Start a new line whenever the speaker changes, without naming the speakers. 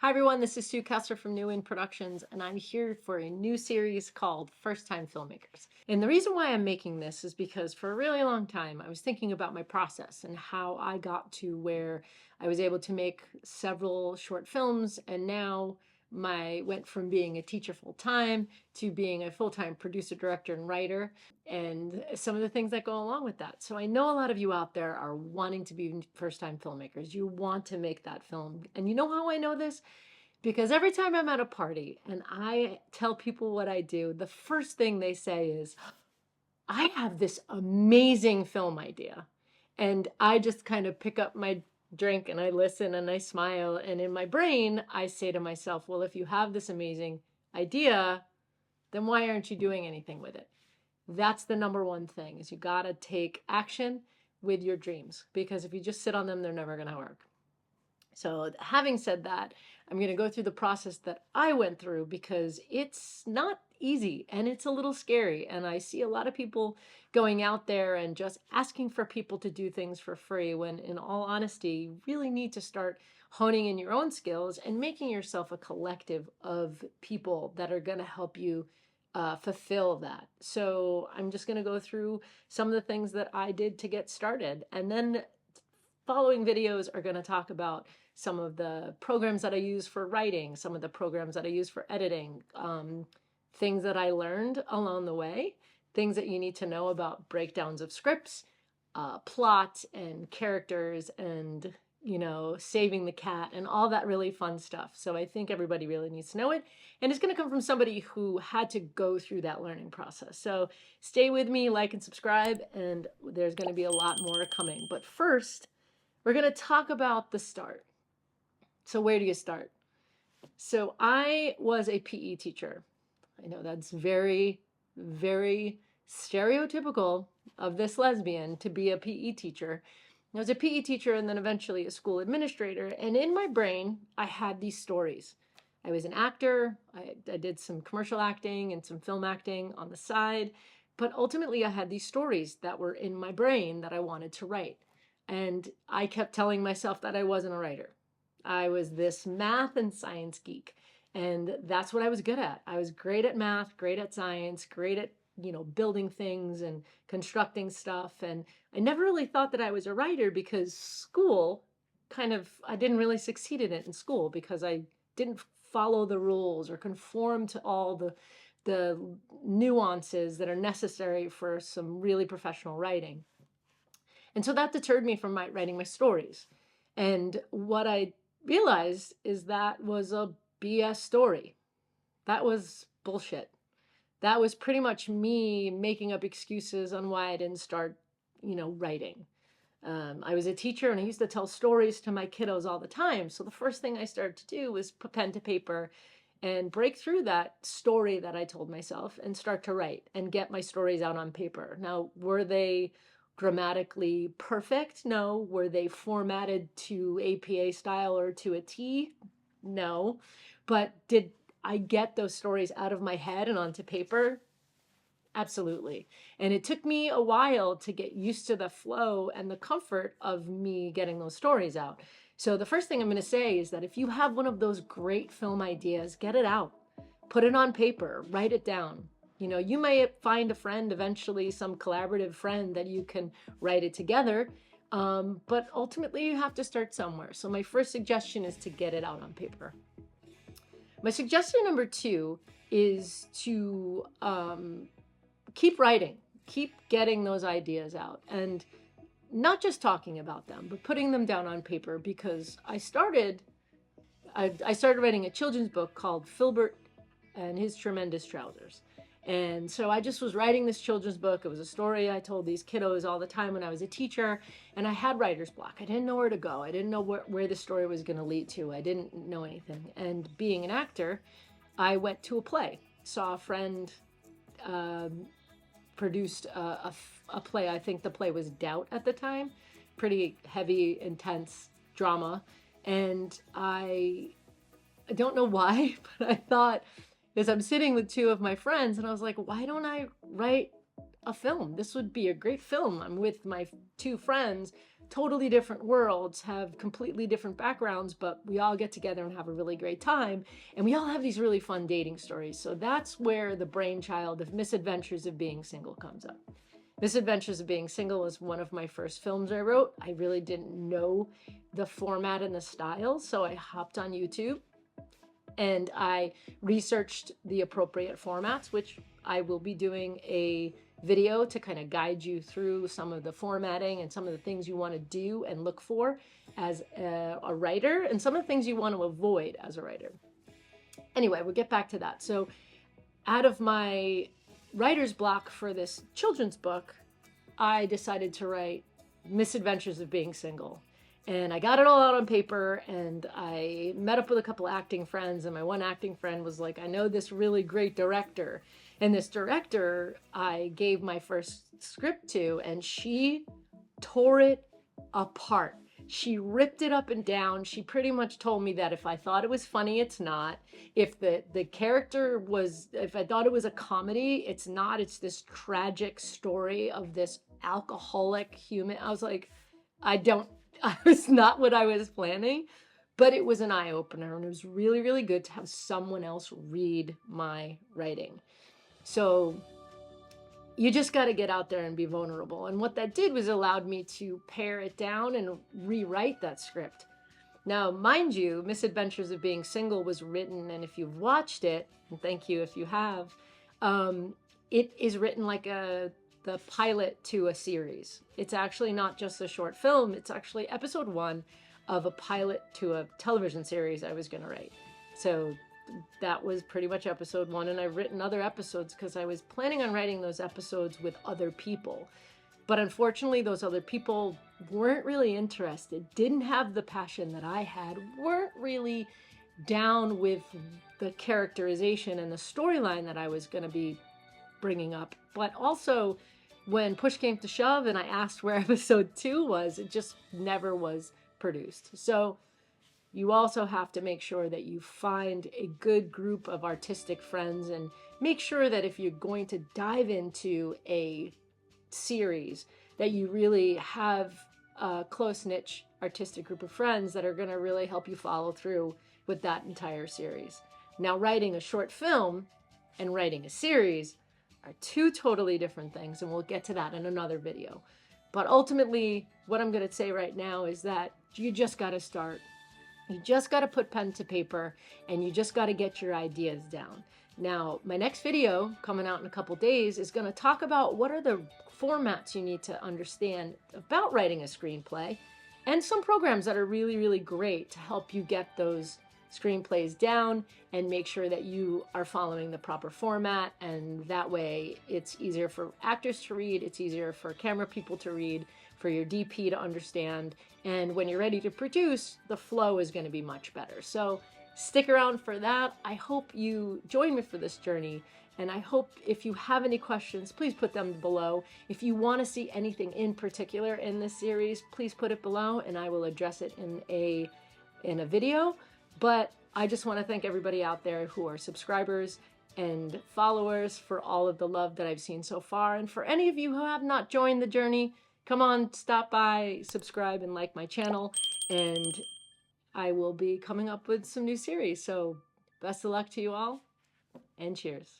Hi everyone, this is Sue Kessler from New In Productions, and I'm here for a new series called First Time Filmmakers. And the reason why I'm making this is because for a really long time I was thinking about my process and how I got to where I was able to make several short films, and now went from being a teacher full-time to being a full-time producer, director, and writer, and some of the things that go along with that. So I know a lot of you out there are wanting to be first-time filmmakers. You want to make that film. And you know how I know this? Because every time I'm at a party and I tell people what I do, the first thing they say is, I have this amazing film idea. And I just kind of pick up my drink and I listen and I smile. And in my brain, I say to myself, well, if you have this amazing idea, then why aren't you doing anything with it? That's the number one thing, is you got to take action with your dreams, because if you just sit on them, they're never going to work. So having said that, I'm going to go through the process that I went through, because it's not easy and it's a little scary. And I see a lot of people going out there and just asking for people to do things for free, when in all honesty, you really need to start honing in your own skills and making yourself a collective of people that are going to help you fulfill that. So I'm just going to go through some of the things that I did to get started. And then following videos are going to talk about some of the programs that I use for writing, some of the programs that I use for editing, things that I learned along the way, things that you need to know about breakdowns of scripts, plot and characters, and saving the cat and all that really fun stuff. So I think everybody really needs to know it. And it's going to come from somebody who had to go through that learning process. So stay with me, like and subscribe, and there's going to be a lot more coming. But first, we're going to talk about the start. So where do you start? So I was a PE teacher. I know that's very, very stereotypical of this lesbian to be a PE teacher. I was a PE teacher and then eventually a school administrator. And in my brain, I had these stories. I was an actor. I did some commercial acting and some film acting on the side. But ultimately, I had these stories that were in my brain that I wanted to write. And I kept telling myself that I wasn't a writer. I was this math and science geek. And that's what I was good at. I was great at math, great at science, great at, building things and constructing stuff. And I never really thought that I was a writer, because school I didn't really succeed in it in school, because I didn't follow the rules or conform to all the nuances that are necessary for some really professional writing. And so that deterred me from writing my stories. And what I realized is that was a BS story. That was bullshit. That was pretty much me making up excuses on why I didn't start, writing. I was a teacher and I used to tell stories to my kiddos all the time. So the first thing I started to do was put pen to paper and break through that story that I told myself and start to write and get my stories out on paper. Now, were they grammatically perfect? No. Were they formatted to APA style or to a T? No. But did I get those stories out of my head and onto paper? Absolutely. And it took me a while to get used to the flow and the comfort of me getting those stories out. So the first thing I'm going to say is that if you have one of those great film ideas, get it out, put it on paper, write it down. You may find a friend eventually, some collaborative friend that you can write it together. But ultimately you have to start somewhere. So my first suggestion is to get it out on paper. My suggestion number 2 is to keep writing, keep getting those ideas out, and not just talking about them, but putting them down on paper. Because I started writing a children's book called Filbert and His Tremendous Trousers. And so I just was writing this children's book. It was a story I told these kiddos all the time when I was a teacher, and I had writer's block. I didn't know where to go. I didn't know where the story was going to lead to. I didn't know anything. And being an actor, I went to a play, saw a friend produced a play. I think the play was Doubt at the time. Pretty heavy, intense drama. And I don't know why, but I thought, as I'm sitting with 2 of my friends, and I was like, why don't I write a film? This would be a great film. I'm with my 2 friends. totally different worlds, have completely different backgrounds, but we all get together and have a really great time. And we all have these really fun dating stories. So that's where the brainchild of Misadventures of Being Single comes up. Misadventures of Being Single was one of my first films I wrote. I really didn't know the format and the style, so I hopped on YouTube and I researched the appropriate formats, which I will be doing a video to kind of guide you through some of the formatting and some of the things you want to do and look for as a writer, and some of the things you want to avoid as a writer. Anyway, we'll get back to that. So out of my writer's block for this children's book, I decided to write Misadventures of Being Single. And I got it all out on paper, and I met up with a couple acting friends, and my one acting friend was like, I know this really great director. And this director I gave my first script to, and she tore it apart. She ripped it up and down. She pretty much told me that if I thought it was funny, it's not. If the character was, if I thought it was a comedy, it's not. It's this tragic story of this alcoholic human. I was like, I was not what I was planning, but it was an eye opener, and it was really, really good to have someone else read my writing. So you just got to get out there and be vulnerable. And what that did was allowed me to pare it down and rewrite that script. Now, mind you, Misadventures of Being Single was written, and if you've watched it, and thank you if you have, it is written like the pilot to a series. It's actually not just a short film. It's actually episode 1 of a pilot to a television series I was going to write. So that was pretty much episode 1, and I've written other episodes because I was planning on writing those episodes with other people. But unfortunately, those other people weren't really interested, didn't have the passion that I had, weren't really down with the characterization and the storyline that I was going to be bringing up. But also, when push came to shove and I asked where episode 2 was, it just never was produced. So you also have to make sure that you find a good group of artistic friends, and make sure that if you're going to dive into a series, that you really have a close-knit artistic group of friends that are going to really help you follow through with that entire series. Now, writing a short film and writing a series are two totally different things, and we'll get to that in another video. But ultimately, what I'm going to say right now is that you just got to start. You just got to put pen to paper, and you just got to get your ideas down. Now, my next video coming out in a couple days is going to talk about what are the formats you need to understand about writing a screenplay, and some programs that are really, really great to help you get those screenplays down and make sure that you are following the proper format. And that way it's easier for actors to read, it's easier for camera people to read, for your DP to understand, and when you're ready to produce, the flow is going to be much better. So stick around for that. I hope you join me for this journey, and I hope if you have any questions, please put them below. If you want to see anything in particular in this series, please put it below and I will address it in a video. But I just want to thank everybody out there who are subscribers and followers for all of the love that I've seen so far. And for any of you who have not joined the journey, come on, stop by, subscribe, and like my channel, and I will be coming up with some new series. So best of luck to you all, and cheers.